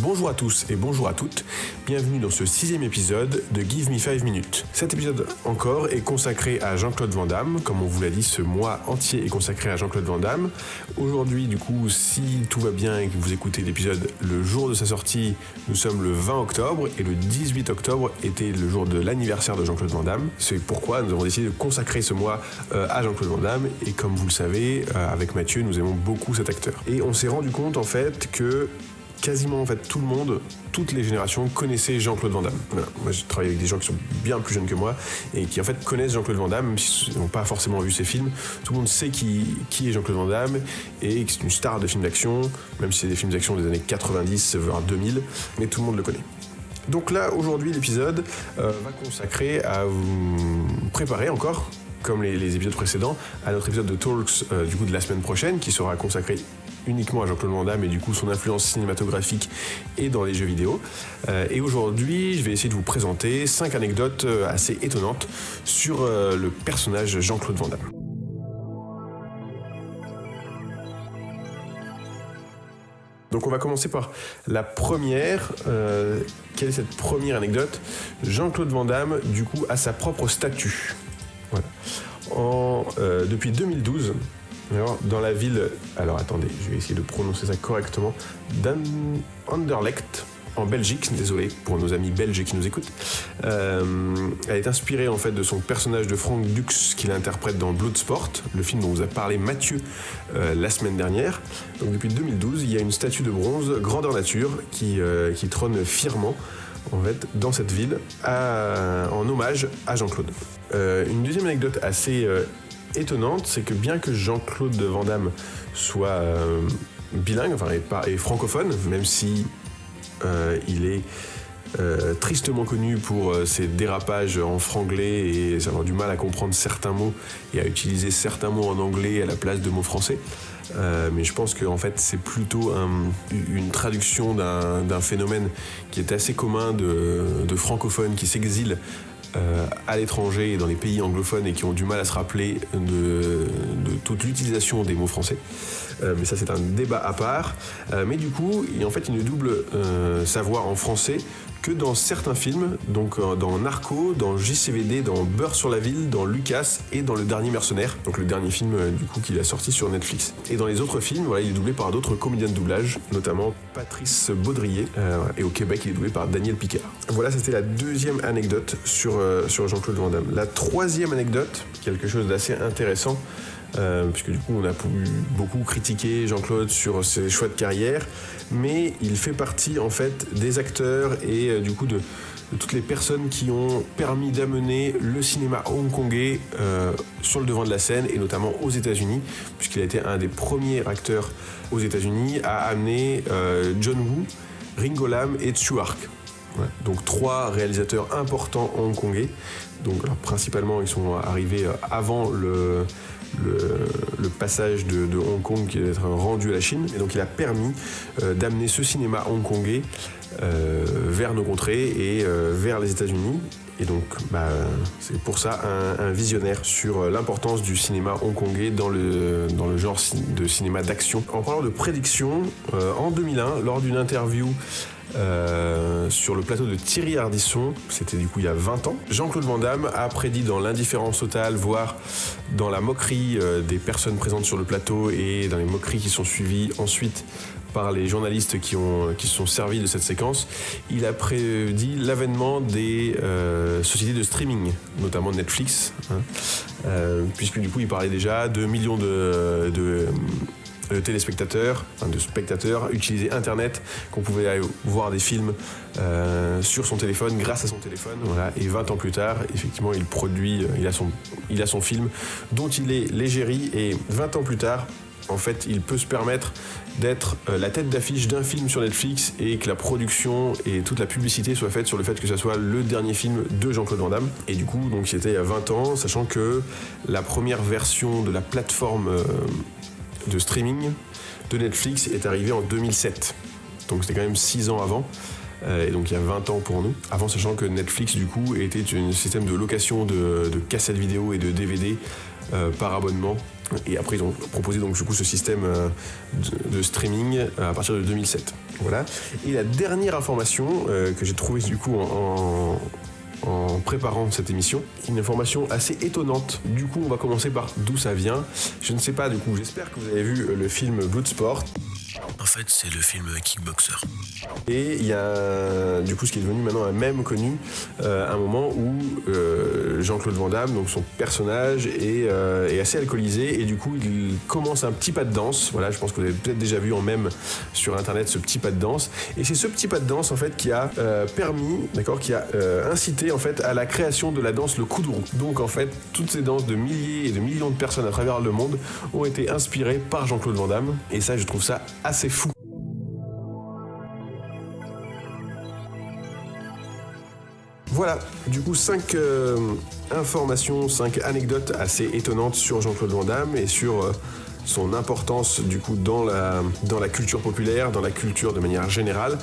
Bonjour à tous et bonjour à toutes, bienvenue dans ce 6e épisode de Give Me 5 minutes. Cet épisode encore est consacré à Jean-Claude Van Damme, comme on vous l'a dit, ce mois entier est consacré à Jean-Claude Van Damme. Aujourd'hui du coup, si tout va bien et que vous écoutez l'épisode le jour de sa sortie, nous sommes le 20 octobre et le 18 octobre était le jour de l'anniversaire de Jean-Claude Van Damme. C'est pourquoi nous avons décidé de consacrer ce mois à Jean-Claude Van Damme et comme vous le savez, avec Mathieu, nous aimons beaucoup cet acteur. Et on s'est rendu compte en fait que quasiment tout le monde, toutes les générations connaissaient Jean-Claude Van Damme. Voilà. Moi j'ai travaillé avec des gens qui sont bien plus jeunes que moi et qui en fait connaissent Jean-Claude Van Damme, même s'ils n'ont pas forcément vu ses films. Tout le monde sait qui est Jean-Claude Van Damme et que c'est une star de films d'action, même si c'est des films d'action des années 90 voire 2000, mais tout le monde le connaît. Donc là aujourd'hui l'épisode va consacrer à vous préparer encore, comme les épisodes précédents, à notre épisode de Talks du coup de la semaine prochaine qui sera consacré uniquement à Jean-Claude Van Damme et du coup son influence cinématographique et dans les jeux vidéo. Et aujourd'hui, je vais essayer de vous présenter 5 anecdotes assez étonnantes sur le personnage Jean-Claude Van Damme. Donc on va commencer par la première. Quelle est cette première anecdote ? Jean-Claude Van Damme, du coup, a sa propre statue. Voilà. Depuis 2012, alors, dans la ville, alors attendez, je vais essayer de prononcer ça correctement, d'Anderlecht, en Belgique, désolé pour nos amis belges qui nous écoutent. Elle est inspirée en fait de son personnage de Frank Dux qu'il interprète dans Bloodsport, le film dont vous a parlé Mathieu la semaine dernière. Donc depuis 2012, il y a une statue de bronze grandeur nature qui trône fièrement en fait dans cette ville en hommage à Jean-Claude. Une deuxième anecdote assez étonnante, c'est que bien que Jean-Claude Van Damme soit bilingue, et francophone, même si il est tristement connu pour ses dérapages en franglais et avoir du mal à comprendre certains mots et à utiliser certains mots en anglais à la place de mots français. Mais je pense que en fait, c'est plutôt une traduction d'un phénomène qui est assez commun de francophones qui s'exilent à l'étranger et dans les pays anglophones et qui ont du mal à se rappeler de toute l'utilisation des mots français. Mais ça c'est un débat à part. Mais du coup, il y a en fait une double savoir en français que dans certains films, donc dans Narco, dans JCVD, dans Beurre sur la ville, dans Lucas et dans Le Dernier Mercenaire, donc le dernier film du coup qu'il a sorti sur Netflix. Et dans les autres films, voilà, il est doublé par d'autres comédiens de doublage, notamment Patrice Baudrier, et au Québec il est doublé par Daniel Picard. Voilà, c'était la deuxième anecdote sur Jean-Claude Van Damme. La troisième anecdote, quelque chose d'assez intéressant, puisque du coup on a beaucoup critiqué Jean-Claude sur ses choix de carrière, mais il fait partie en fait des acteurs et du coup de toutes les personnes qui ont permis d'amener le cinéma hongkongais sur le devant de la scène et notamment aux États-Unis, puisqu'il a été un des premiers acteurs aux États-Unis à amener John Woo, Ringo Lam et Tsui Hark. Ouais. Donc 3 réalisateurs importants hongkongais. Donc alors, principalement ils sont arrivés avant le passage de Hong Kong qui va être rendu à la Chine. Et donc il a permis d'amener ce cinéma hongkongais vers nos contrées et vers les États-Unis. Et donc c'est pour ça un visionnaire sur l'importance du cinéma hongkongais dans le genre de cinéma d'action. En parlant de prédiction, en 2001, lors d'une interview sur le plateau de Thierry Ardisson, c'était du coup il y a 20 ans, Jean-Claude Van Damme a prédit dans l'indifférence totale, voire dans la moquerie des personnes présentes sur le plateau et dans les moqueries qui sont suivies ensuite par les journalistes qui se sont servis de cette séquence, il a prédit l'avènement des sociétés de streaming, notamment Netflix, puisque du coup il parlait déjà de millions de téléspectateurs, de spectateurs, utiliser Internet, qu'on pouvait aller voir des films sur son téléphone, grâce à son téléphone. Voilà. Et 20 ans plus tard, effectivement, il a son film dont il est l'égérie. Et 20 ans plus tard, en fait, il peut se permettre d'être la tête d'affiche d'un film sur Netflix et que la production et toute la publicité soit faite sur le fait que ça soit le dernier film de Jean-Claude Van Damme. Et du coup, donc, c'était il y a 20 ans, sachant que la première version de la plateforme de streaming de Netflix est arrivée en 2007. Donc c'était quand même 6 ans avant. Et donc il y a 20 ans pour nous. Avant, sachant que Netflix, du coup, était un système de location de cassettes vidéo et de DVD par abonnement. Et après, ils ont proposé donc du coup ce système de streaming à partir de 2007. Voilà. Et la dernière information que j'ai trouvée du coup en préparant cette émission, une information assez étonnante. Du coup, on va commencer par d'où ça vient. Je ne sais pas, du coup, j'espère que vous avez vu le film Bloodsport. En fait, c'est le film Kickboxer. Et il y a du coup ce qui est devenu maintenant un mème connu, un moment où Jean-Claude Van Damme, donc son personnage, est assez alcoolisé et du coup il commence un petit pas de danse. Voilà, je pense que vous avez peut-être déjà vu en mème sur internet ce petit pas de danse. Et c'est ce petit pas de danse en fait qui a qui a incité en fait à la création de la danse le kuduro. Donc en fait toutes ces danses de milliers et de millions de personnes à travers le monde ont été inspirées par Jean-Claude Van Damme. Et ça, je trouve ça assez fou. Voilà, du coup 5 informations, 5 anecdotes assez étonnantes sur Jean-Claude Van Damme et sur son importance du coup dans la culture populaire, dans la culture de manière générale.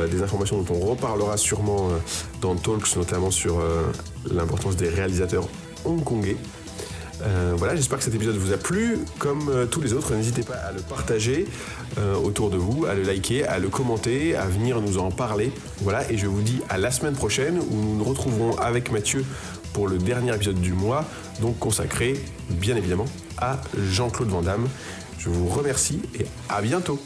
Des informations dont on reparlera sûrement dans Talks, notamment sur l'importance des réalisateurs hongkongais. Voilà, j'espère que cet épisode vous a plu. Comme tous les autres, n'hésitez pas à le partager autour de vous, à le liker, à le commenter, à venir nous en parler. Voilà, et je vous dis à la semaine prochaine où nous nous retrouverons avec Mathieu pour le dernier épisode du mois, donc consacré bien évidemment à Jean-Claude Van Damme. Je vous remercie et à bientôt.